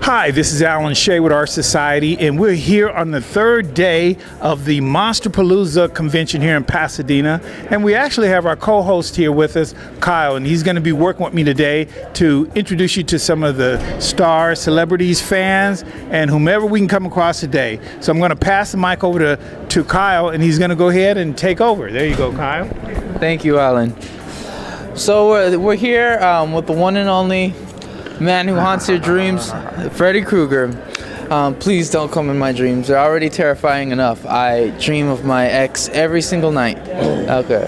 Hi, this is Alan Shay with Art Society, and we're here on the third day of the Monsterpalooza convention here in Pasadena. And we actually have our co-host here with us, Kyle, and he's going to be working with me today to introduce you to some of the stars, celebrities, fans, and whomever we can come across today. So I'm going to pass the mic over to Kyle, and he's going to go ahead and take over. There you go, Kyle. Thank you, Alan. So we're here with the one and only man who haunts your dreams, Freddy Krueger. Please don't come in my dreams. They're already terrifying enough. I dream of my ex every single night. Okay.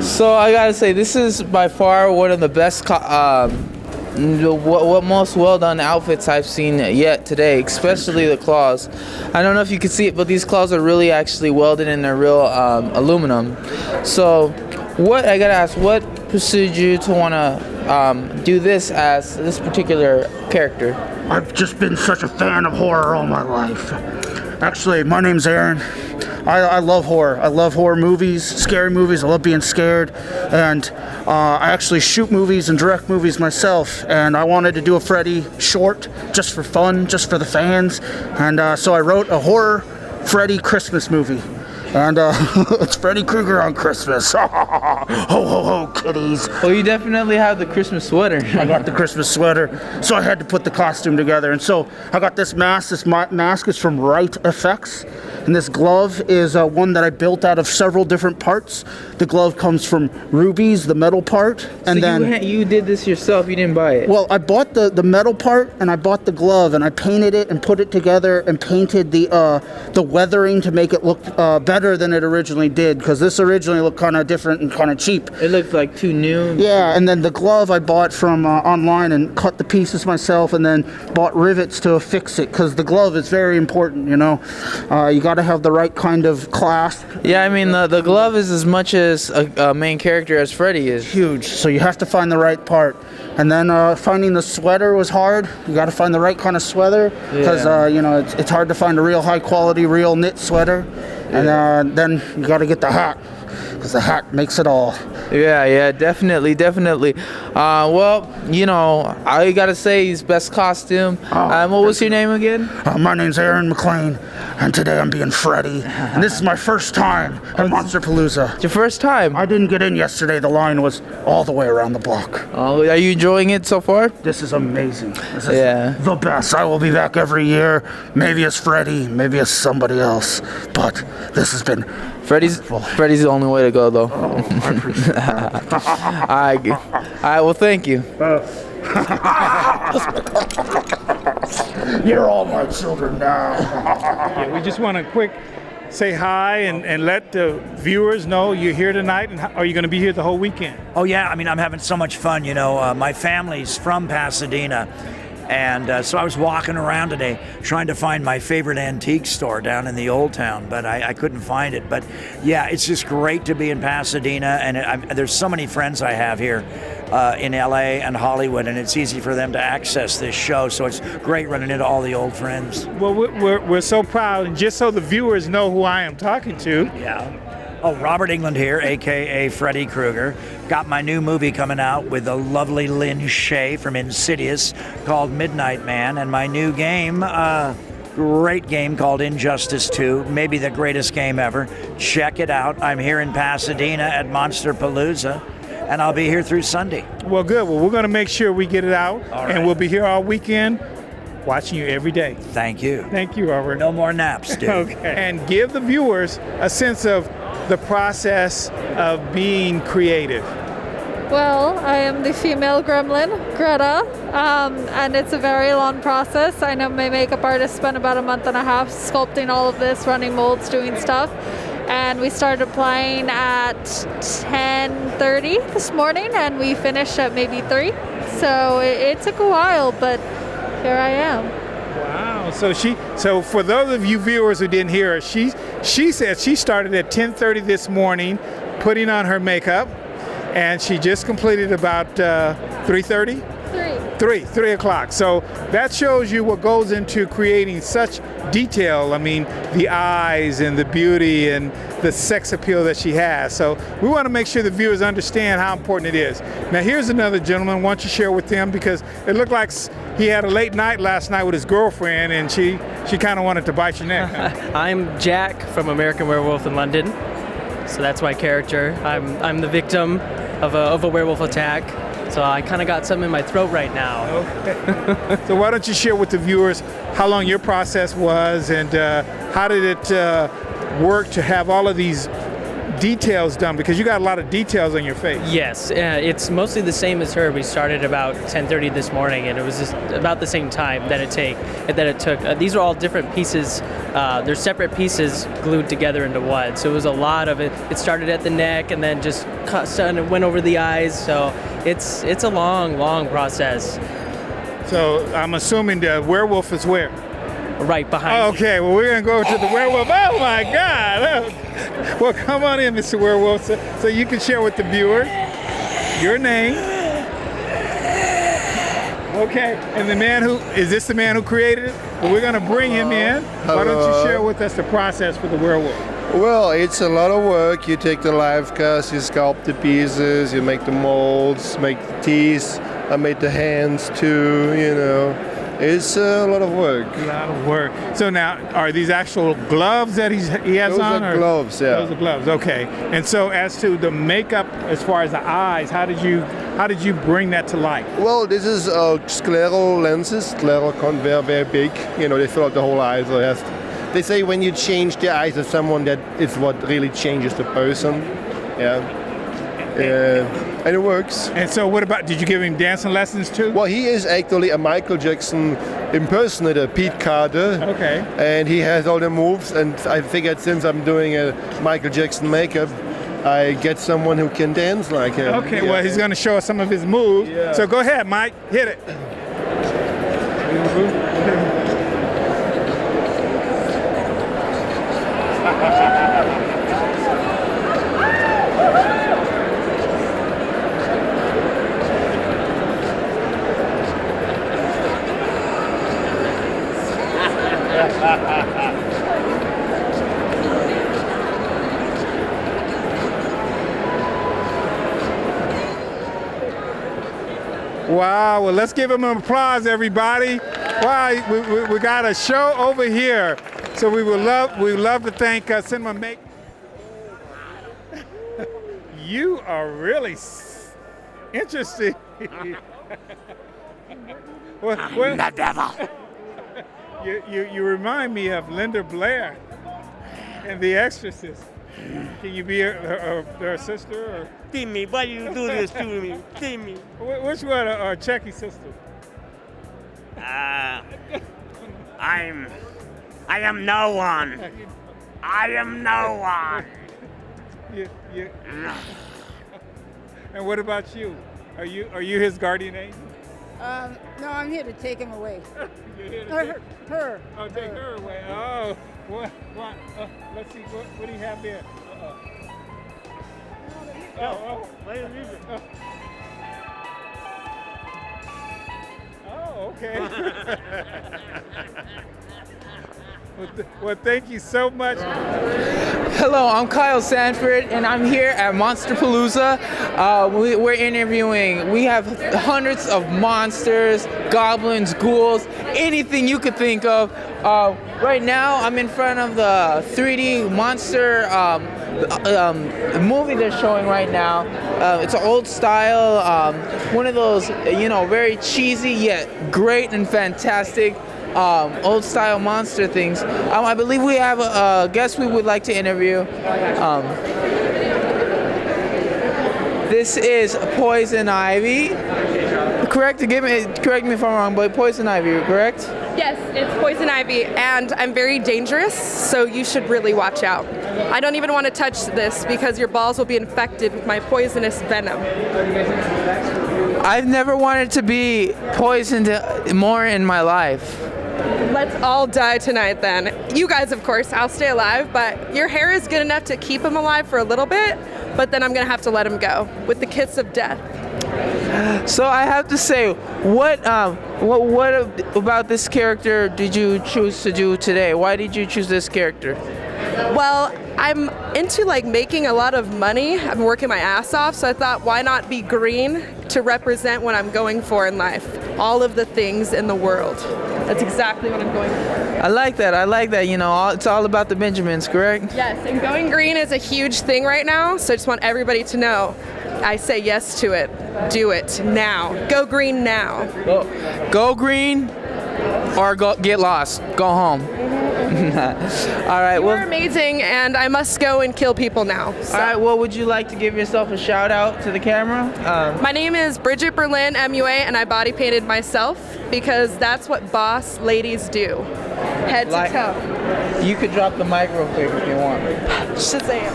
So I gotta say, this is by far one of the best, most well-done outfits I've seen yet today, especially the claws. I don't know if you can see it, but these claws are really actually welded in. They're real aluminum. So what I gotta ask, what pursued you to want to do this as this particular character? I've just been such a fan of horror all my life. Actually, my name's Aaron. I love horror. I love horror movies, scary movies. I love being scared. And I actually shoot movies and direct movies myself. And I wanted to do a Freddy short just for fun, just for the fans. And so I wrote a horror Freddy Christmas movie. And it's Freddy Krueger on Christmas. Ho, ho, ho, kiddies. Well, you definitely have the Christmas sweater. I got the Christmas sweater, so I had to put the costume together. And so I got this mask. This mask is from Right Effects. And this glove is one that I built out of several different parts. The glove comes from rubies, the metal part. And so then you did this yourself, you didn't buy it? Well, I bought the metal part, and I bought the glove, and I painted it and put it together and painted the weathering to make it look better than it originally did, because this originally looked kind of different and kind of cheap. It looked like too new. Yeah, and then the glove I bought from online and cut the pieces myself, and then bought rivets to affix it, because the glove is very important, you know. You got to have the right kind of clasp. Yeah, I mean, the glove is as much as a main character as Freddy is. Huge, so you have to find the right part. And then finding the sweater was hard. You got to find the right kind of sweater, because you know, it's hard to find a real high quality, real knit sweater. And then you got to get the hat, because the hat makes it all. Yeah, definitely. Well, you know, I gotta say, his best costume. What was your name again? My name's Aaron McLean, and today I'm being Freddy. And this is my first time at Monsterpalooza. It's your first time? I didn't get in yesterday. The line was all the way around the block. Oh, are you enjoying it so far? This is amazing. This is the best. I will be back every year, maybe as Freddy, maybe as somebody else. But this has been Freddy's the only way to go, though. I appreciate that. All right, well, thank you. You're all my children now. Yeah, we just want to quick say hi and let the viewers know you're here tonight, and are you going to be here the whole weekend? Oh yeah, I mean, I'm having so much fun. You know, my family's from Pasadena, and so I was walking around today trying to find my favorite antique store down in the Old Town, but I couldn't find it. But yeah, it's just great to be in Pasadena, and there's so many friends I have here in LA and Hollywood, and it's easy for them to access this show, so it's great running into all the old friends. Well, we're so proud, and just so the viewers know who I am talking to. Yeah. Oh, Robert Englund here, a.k.a. Freddy Krueger. Got my new movie coming out with the lovely Lynn Shay from Insidious called Midnight Man, and my new game, great game called Injustice 2, maybe the greatest game ever. Check it out. I'm here in Pasadena at Monsterpalooza, and I'll be here through Sunday. Well, good. Well, we're going to make sure we get it out, and we'll be here all weekend watching you every day. Thank you. Thank you, Robert. No more naps, dude. Okay. And give the viewers a sense of the process of being creative. Well, I am the female gremlin, Greta, and it's a very long process. I know my makeup artist spent about a month and a half sculpting all of this, running molds, doing stuff. And we started playing at 10:30 this morning, and we finished at maybe 3. So it took a while, but here I am. Wow. So for those of you viewers who didn't hear her, she said she started at 10:30 this morning putting on her makeup, and she just completed about 3:30. 3. 3 o'clock. So that shows you what goes into creating such detail. I mean, the eyes and the beauty and the sex appeal that she has. So we want to make sure the viewers understand how important it is. Now here's another gentleman. Why don't you share with them, because it looked like he had a late night last night with his girlfriend, and she kind of wanted to bite your neck. Huh? I'm Jack from American Werewolf in London. So that's my character. I'm the victim of a werewolf attack. So I kind of got something in my throat right now. Okay. So why don't you share with the viewers how long your process was, and how did it work to have all of these details done, because you got a lot of details on your face. Yes, it's mostly the same as her. We started about 10:30 this morning, and it was just about the same time that it took. These are all different pieces. They're separate pieces glued together into one. So it was a lot of it. It started at the neck and then just and it went over the eyes. So it's a long process. So I'm assuming the werewolf is where? Right behind. Okay, well, we're going to go to the werewolf. Oh, my God. Well, come on in, Mr. Werewolf, so you can share with the viewers your name. Okay, and is this the man who created it? Well, we're going to bring him in. Why don't you share with us the process for the werewolf? Well, it's a lot of work. You take the live cast, you sculpt the pieces, you make the molds, make the teeth. I made the hands too, you know. It's a lot of work. A lot of work. So now, are these actual gloves that he has Those on? are gloves, yeah. Those are gloves, okay. And so as to the makeup, as far as the eyes, how did you bring that to life? Well, this is scleral lenses. Scleral they're very big. You know, they fill out the whole eye. So they say when you change the eyes of someone, that is what really changes the person. Yeah. And it works. And so what about, did you give him dancing lessons too? Well, he is actually a Michael Jackson impersonator, Pete Carter. Okay. And he has all the moves, and I figured since I'm doing a Michael Jackson makeup, I get someone who can dance like him. Okay, well, he's going to show us some of his moves. Yeah. So go ahead, Mike, hit it. Wow, well, let's give him an applause, everybody. Wow, we got a show over here. So we would love to thank Cinema Make. You are really interesting. The devil. You remind me of Linda Blair in The Exorcist. Can you be her sister? Or? Timmy, why you do this to me? Timmy. Which one? Or Chucky's sister? I am no one. I am no one. And what about you? Are you his guardian angel? No, I'm here to take him away. You're here to Her. Oh, take her away. Oh, what? Let's see. What do you have there? Wait a minute. Oh, okay. Well, thank you so much. Hello, I'm Kyle Sanford, and I'm here at Monsterpalooza. We're interviewing. We have hundreds of monsters, goblins, ghouls, anything you could think of. Right now, I'm in front of the 3D monster movie they're showing right now. It's an old style, one of those, very cheesy yet great and fantastic old style monster things. I believe we have a guest we would like to interview. This is Poison Ivy. Correct me if I'm wrong, but Poison Ivy, correct? Yes, it's Poison Ivy, and I'm very dangerous, so you should really watch out. I don't even want to touch this because your balls will be infected with my poisonous venom. I've never wanted to be poisoned more in my life. Let's all die tonight then. You guys, of course, I'll stay alive, but your hair is good enough to keep him alive for a little bit, but then I'm going to have to let him go with the kiss of death. So I have to say, what about this character did you choose to do today? Why did you choose this character? Well, I'm into like making a lot of money. I'm working my ass off, so I thought, why not be green to represent what I'm going for in life? All of the things in the world. That's exactly what I'm going for. I like that. You know, it's all about the Benjamins, correct? Yes, and going green is a huge thing right now, so I just want everybody to know. I say yes to it. Do it now. Go green now. Go green or go get lost. Go home. All right. You're amazing, and I must go and kill people now. So. All right. Well, would you like to give yourself a shout out to the camera? My name is Bridget Berlin, MUA, and I body painted myself because that's what boss ladies do. Head to toe. You could drop the mic real quick if you want. Shazam.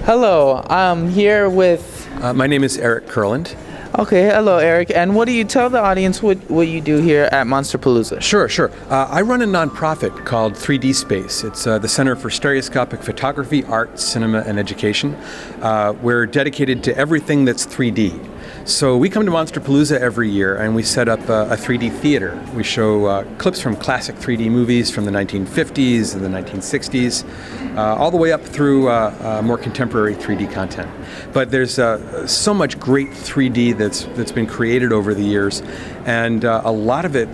Hello. I'm here with. My name is Eric Kurland. Okay, hello Eric. And what do you tell the audience what you do here at Monsterpalooza? Sure. I run a nonprofit called 3D Space. It's the Center for Stereoscopic Photography, Art, Cinema, and Education. We're dedicated to everything that's 3D. So we come to Monsterpalooza every year and we set up a 3D theater. We show clips from classic 3D movies from the 1950s and the 1960s, all the way up through more contemporary 3D content. But there's so much great 3D that's been created over the years, and a lot of it,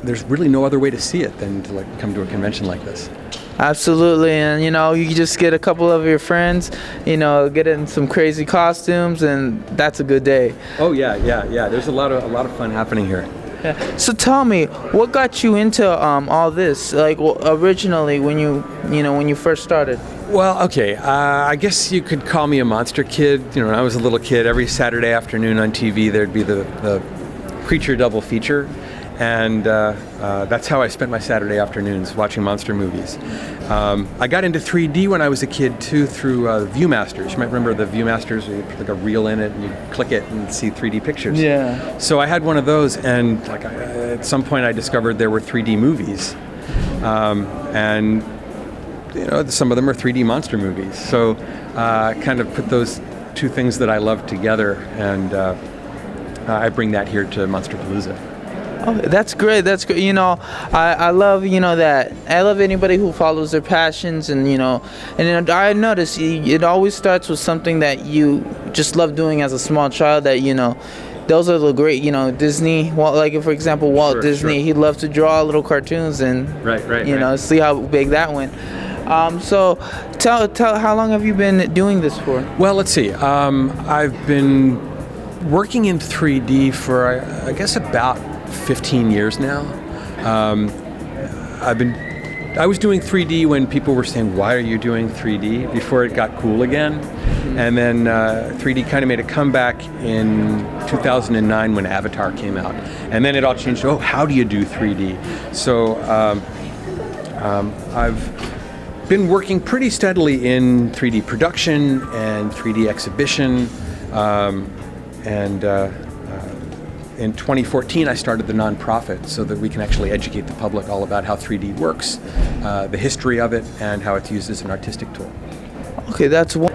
there's really no other way to see it than to come to a convention like this. Absolutely, and you know, you just get a couple of your friends, you know, get in some crazy costumes, and that's a good day. Oh yeah. There's a lot of fun happening here. Yeah. So tell me, what got you into all this? Like originally, when you first started. Well, okay, I guess you could call me a monster kid. You know, when I was a little kid, every Saturday afternoon on TV there'd be the creature double feature. And that's how I spent my Saturday afternoons, watching monster movies. I got into 3D when I was a kid too, through Viewmasters. You might remember the Viewmasters, where you put like a reel in it and you click it and see 3D pictures. Yeah. So I had one of those, and at some point I discovered there were 3D movies, and you know, some of them are 3D monster movies. So kind of put those two things that I love together, and I bring that here to Monsterpalooza. Oh, that's great. You know, I love, you know, that. I love anybody who follows their passions, and you know, and I notice it always starts with something that you just love doing as a small child. That, you know, those are the great, you know, Disney. Like for example, Walt Disney, he loved to draw little cartoons and you know, see how big that went. So tell how long have you been doing this for? Well, let's see. I've been working in 3D for I guess about 15 years now. I was doing 3D when people were saying, why are you doing 3D? Before it got cool again. And then 3D kind of made a comeback in 2009 when Avatar came out. And then it all changed. Oh, how do you do 3D? So I've been working pretty steadily in 3D production and 3D exhibition. In 2014, I started the nonprofit so that we can actually educate the public all about how 3D works, the history of it, and how it's used as an artistic tool. Okay, that's one.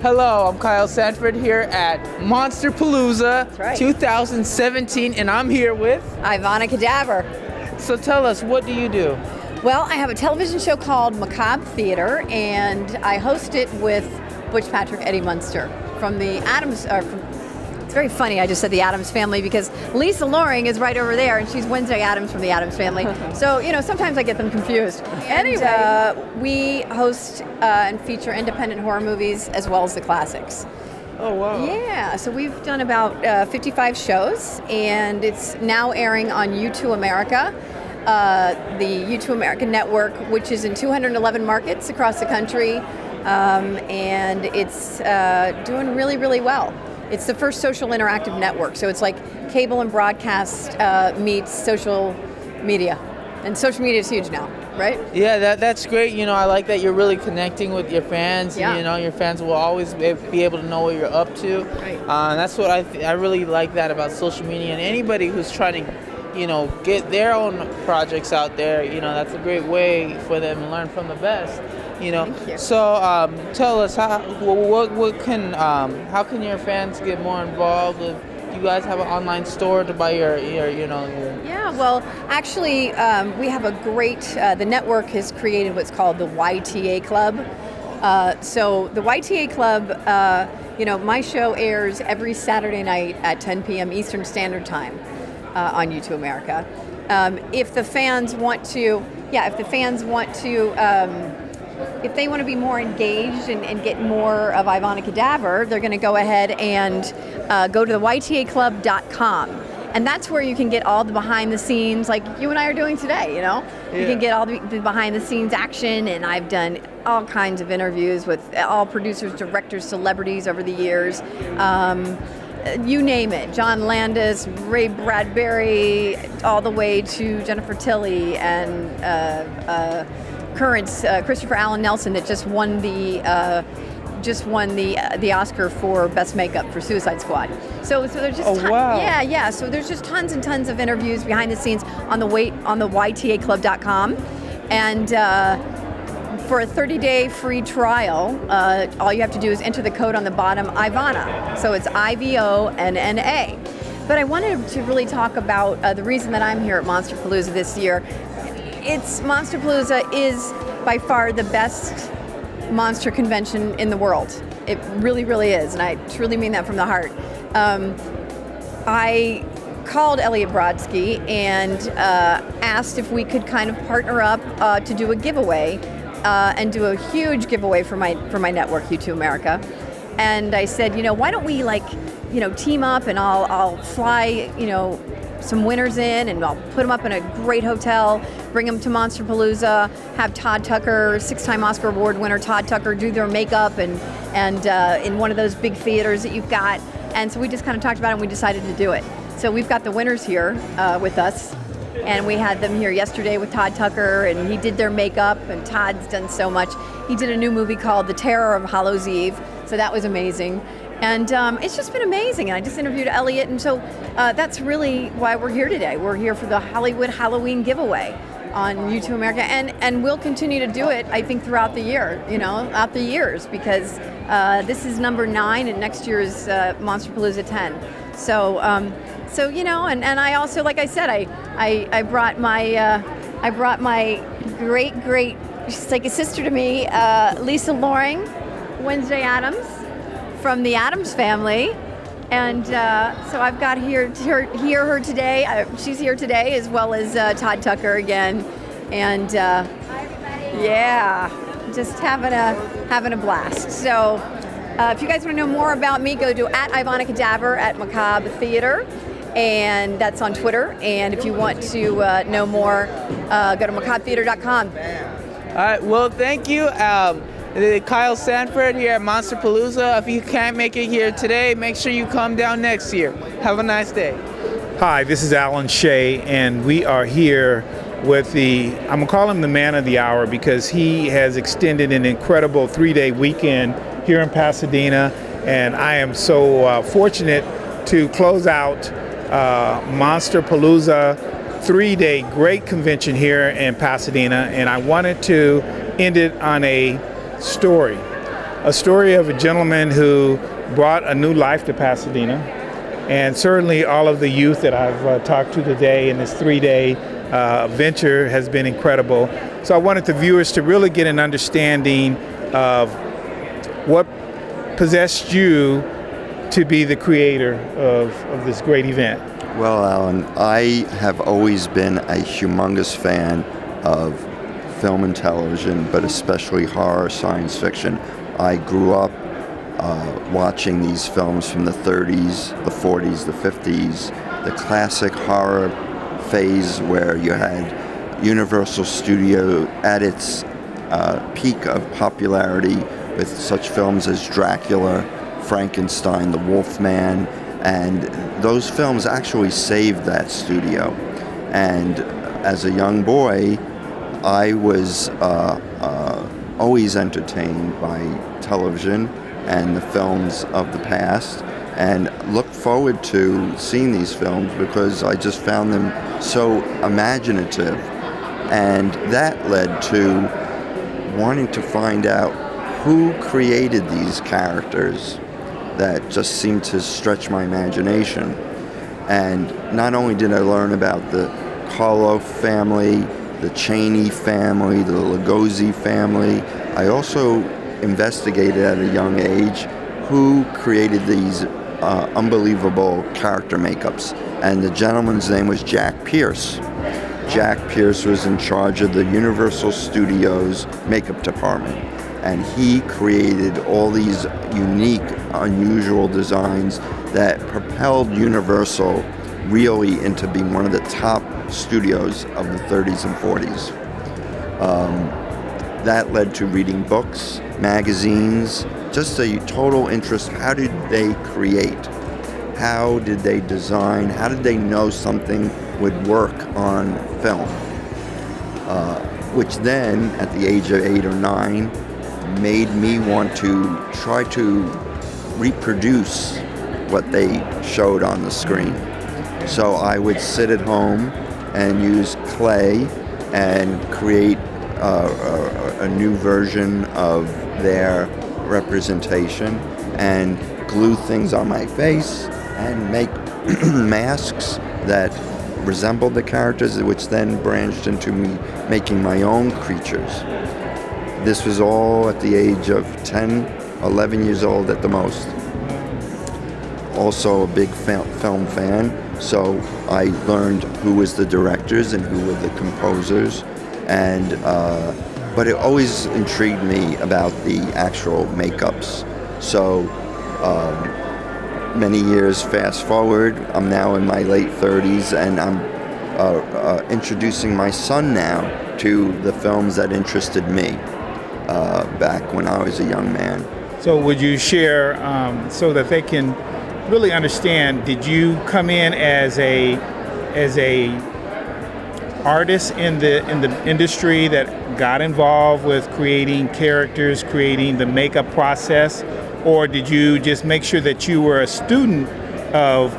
Hello, I'm Kyle Sanford here at Monsterpalooza 2017, and I'm here with Ivana Cadaver. So tell us, what do you do? Well, I have a television show called Macabre Theater, and I host it with Butch Patrick, Eddie Munster from the Addams. It's very funny, I just said the Addams Family because Lisa Loring is right over there, and she's Wednesday Addams from the Addams Family. So, you know, sometimes I get them confused. Anyway, we host and feature independent horror movies as well as the classics. Oh, wow. Yeah, so we've done about 55 shows, and it's now airing on U2 America, the U2 America network, which is in 211 markets across the country, and it's doing really, really well. It's the first social interactive network, so it's like cable and broadcast meets social media. And social media is huge now, right? Yeah, that's great. You know, I like that you're really connecting with your fans. Yeah. And, you know, your fans will always be able to know what you're up to. Right. That's what I really like that about social media. And anybody who's trying to, you know, get their own projects out there, you know, that's a great way for them to learn from the best. You know, Thank you. So tell us how can your fans get more involved with you guys have an online store to buy your Yeah, well, actually, we have a great, the network has created what's called the YTA Club. So the YTA Club, my show airs every Saturday night at 10 p.m. Eastern Standard Time on U2 America. If the fans want to, if they want to be more engaged and get more of Ivana Cadaver, they're going to go ahead and go to the ytaclub.com. And that's where you can get all the behind the scenes, like you and I are doing today, You can get all the behind the scenes action, and I've done all kinds of interviews with all producers, directors, celebrities over the years. You name it, John Landis, Ray Bradbury, all the way to Jennifer Tilly and current Christopher Allen Nelson that just won the Oscar for Best Makeup for Suicide Squad. So there's just yeah. So there's just tons and tons of interviews behind the scenes on the ytaclub.com, and for a 30-day free trial, all you have to do is enter the code on the bottom, Ivana. So it's IVONNA. But I wanted to really talk about the reason that I'm here at Monsterpalooza this year. Monsterpalooza is by far the best monster convention in the world. It really, really is, and I truly mean that from the heart. I called Eliot Brodsky and asked if we could kind of partner up to do a giveaway and do a huge giveaway for my network, U2 America. And I said, why don't we team up, and I'll fly, some winners in, and I'll put them up in a great hotel, bring them to Monsterpalooza, have Todd Tucker, 6-time Oscar Award winner Todd Tucker, do their makeup and in one of those big theaters that you've got. And so we just kind of talked about it, and we decided to do it. So we've got the winners here with us, and we had them here yesterday with Todd Tucker, and he did their makeup, and Todd's done so much. He did a new movie called The Terror of Hallows Eve, so that was amazing. And it's just been amazing. And I just interviewed Eliot, and so that's really why we're here today. We're here for the Hollywood Halloween giveaway on U2 America, and we'll continue to do it, I think, throughout the year, out the years, because this is number 9, and next year is Monsterpalooza 10. So, and I also, like I said, I brought my great, she's like a sister to me, Lisa Loring, Wednesday Addams, from the Addams Family, and so I've got her today. She's here today, as well as Todd Tucker again, and just having a blast. So if you guys want to know more about me, go to @Ivana Cadaver at Macabre Theater, and that's on Twitter. And if you want to know more, go to macabretheater.com. All right. Well, thank you. Kyle Sanford here at Monsterpalooza. If you can't make it here today, make sure you come down next year. Have a nice day. Hi, this is Alan Shay, and we are here with I'm gonna call him the man of the hour, because he has extended an incredible 3-day weekend here in Pasadena, and I am so fortunate to close out Monsterpalooza 3-day great convention here in Pasadena, and I wanted to end it on a story of a gentleman who brought a new life to Pasadena, and certainly all of the youth that I've talked to today in this 3-day venture has been incredible. So I wanted the viewers to really get an understanding of what possessed you to be the creator of this great event. Well, Alan, I have always been a humongous fan of film and television, but especially horror, science fiction. I grew up watching these films from the 30s, the 40s, the 50s, the classic horror phase where you had Universal Studio at its peak of popularity with such films as Dracula, Frankenstein, The Wolfman, and those films actually saved that studio. And as a young boy, I was always entertained by television and the films of the past, and looked forward to seeing these films because I just found them so imaginative. And that led to wanting to find out who created these characters that just seemed to stretch my imagination. And not only did I learn about the Carlo family, the Cheney family, the Lugosi family, I also investigated at a young age who created these unbelievable character makeups. And the gentleman's name was Jack Pierce. Jack Pierce was in charge of the Universal Studios makeup department. And he created all these unique, unusual designs that propelled Universal really into being one of the top studios of the 30s and 40s. That led to reading books, magazines, just a total interest. How did they create? How did they design? How did they know something would work on film? Which then, at the age of 8 or 9, made me want to try to reproduce what they showed on the screen. So I would sit at home and use clay and create a new version of their representation and glue things on my face and make masks that resembled the characters, which then branched into me making my own creatures. This was all at the age of 10, 11 years old at the most. Also a big film fan, so I learned who was the directors and who were the composers, and but it always intrigued me about the actual makeups. So many years fast forward, I'm now in my late 30s, and I'm introducing my son now to the films that interested me back when I was a young man. So would you share, so that they can really understand, did you come in as a artist in the industry that got involved with creating characters, creating the makeup process, or did you just make sure that you were a student of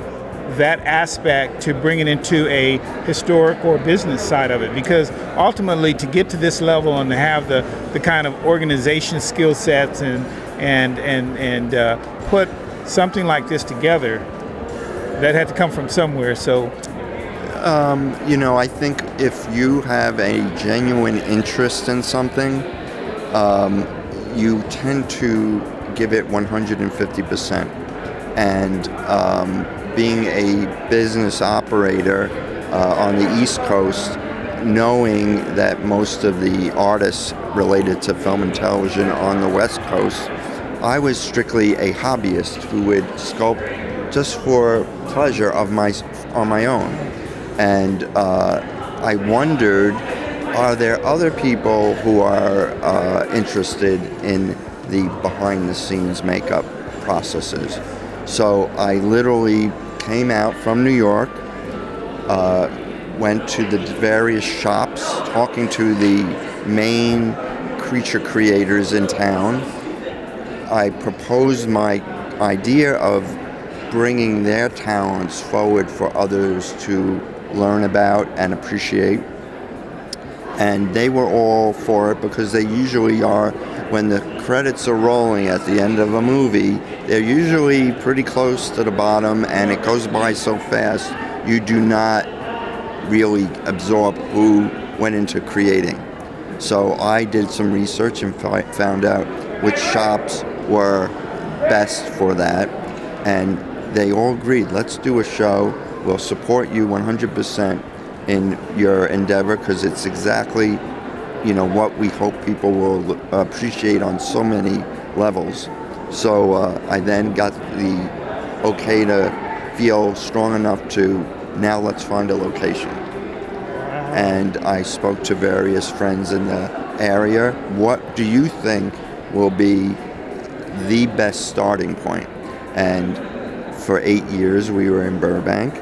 that aspect to bring it into a historic or business side of it? Because ultimately, to get to this level and to have the kind of organization skill sets and put something like this together, that had to come from somewhere. So I think if you have a genuine interest in something, you tend to give it 150%. And being a business operator on the East Coast, knowing that most of the artists related to film and television on the West Coast, I was strictly a hobbyist who would sculpt just for pleasure on my own. And I wondered, are there other people who are interested in the behind-the-scenes makeup processes? So I literally came out from New York, went to the various shops, talking to the main creature creators in town. I proposed my idea of bringing their talents forward for others to learn about and appreciate. And they were all for it, because they usually are, when the credits are rolling at the end of a movie, they're usually pretty close to the bottom, and it goes by so fast, you do not really absorb who went into creating. So I did some research and found out which shops were best for that, and they all agreed, let's do a show, we'll support you 100% in your endeavor, because it's exactly, what we hope people will appreciate on so many levels. So I then got the okay to feel strong enough to, now let's find a location. And I spoke to various friends in the area. What do you think will be the best starting point? And for 8 years we were in Burbank.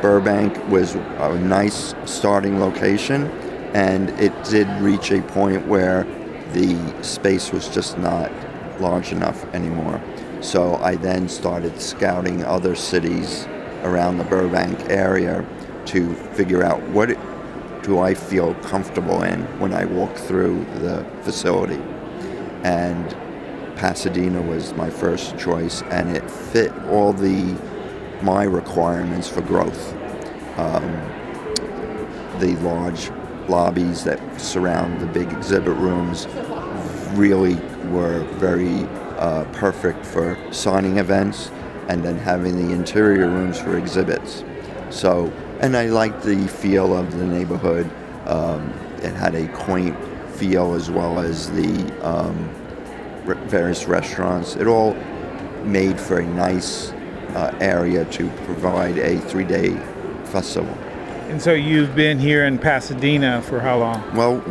Burbank was a nice starting location, and it did reach a point where the space was just not large enough anymore. So I then started scouting other cities around the Burbank area to figure out what do I feel comfortable in when I walk through the facility. And Pasadena was my first choice, and it fit all the my requirements for growth. The large lobbies that surround the big exhibit rooms really were very perfect for signing events, and then having the interior rooms for exhibits. So, and I liked the feel of the neighborhood. It had a quaint feel, as well as the various restaurants. It all made for a nice area to provide a 3-day festival. And so you've been here in Pasadena for how long? Well,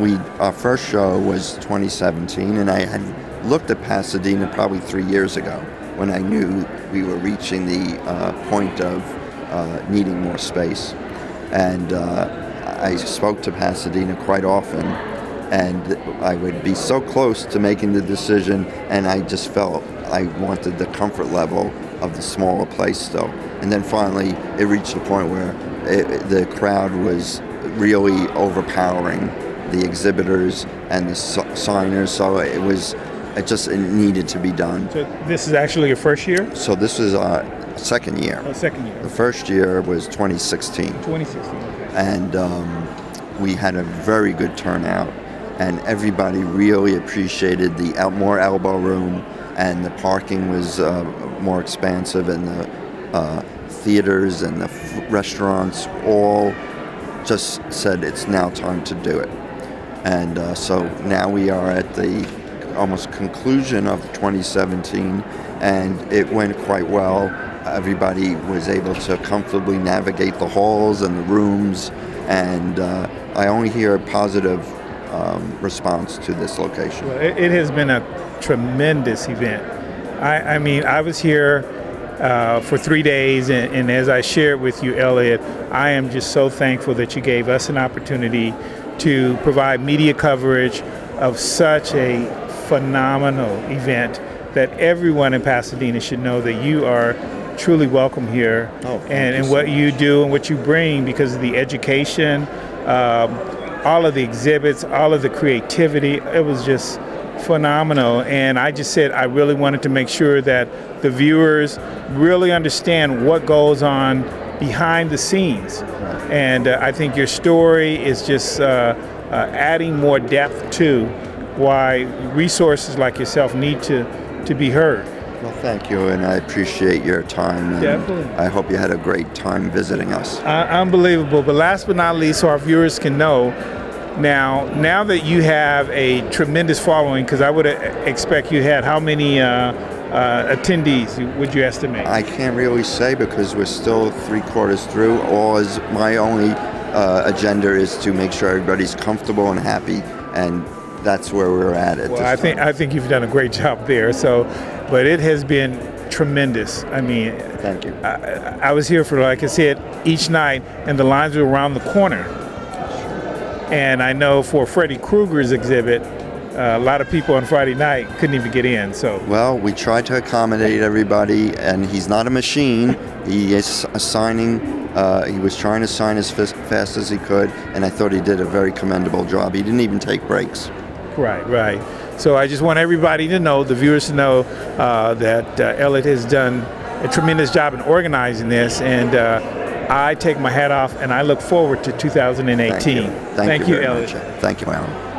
our first show was 2017, and I had looked at Pasadena probably 3 years ago, when I knew we were reaching the point of needing more space. And I spoke to Pasadena quite often, and I would be so close to making the decision, and I just felt I wanted the comfort level of the smaller place still. And then finally, it reached a point where the crowd was really overpowering the exhibitors and the signers, so it needed to be done. So this is actually your first year? So this is our second year. Oh, second year. The first year was 2016. 2016, okay. And we had a very good turnout, and everybody really appreciated the more elbow room, and the parking was more expansive, and the theaters and the restaurants all just said it's now time to do it. And so now we are at the almost conclusion of 2017, and it went quite well. Everybody was able to comfortably navigate the halls and the rooms, and I only hear a positive response to this location. Well, it has been a tremendous event. I mean, I was here for 3 days, and as I shared with you, Eliot, I am just so thankful that you gave us an opportunity to provide media coverage of such a phenomenal event, that everyone in Pasadena should know that you are truly welcome here, and what you do and what you bring, because of the education, all of the exhibits, all of the creativity. It was just phenomenal, and I just said I really wanted to make sure that the viewers really understand what goes on behind the scenes. And I think your story is just adding more depth to why resources like yourself need to be heard. Well, thank you, and I appreciate your time. And definitely. I hope you had a great time visiting us. Unbelievable. But last but not least, so our viewers can know, now that you have a tremendous following, because I would expect you had how many attendees would you estimate? I can't really say, because we're still 3/4 through. My only agenda is to make sure everybody's comfortable and happy, and that's where we're at Well, this I time. think you've done a great job there. So, but it has been tremendous. I mean, thank you. I was here for, like I said, each night, and the lines were around the corner. And I know for Freddy Krueger's exhibit, a lot of people on Friday night couldn't even get in. So, well, we tried to accommodate everybody, and he's not a machine. He is signing. He was trying to sign as fast as he could, and I thought he did a very commendable job. He didn't even take breaks. Right. So I just want everybody to know, the viewers to know, that Eliot has done a tremendous job in organizing this, and I take my hat off, and I look forward to 2018. Thank you Eliot. much. Thank you, Alan.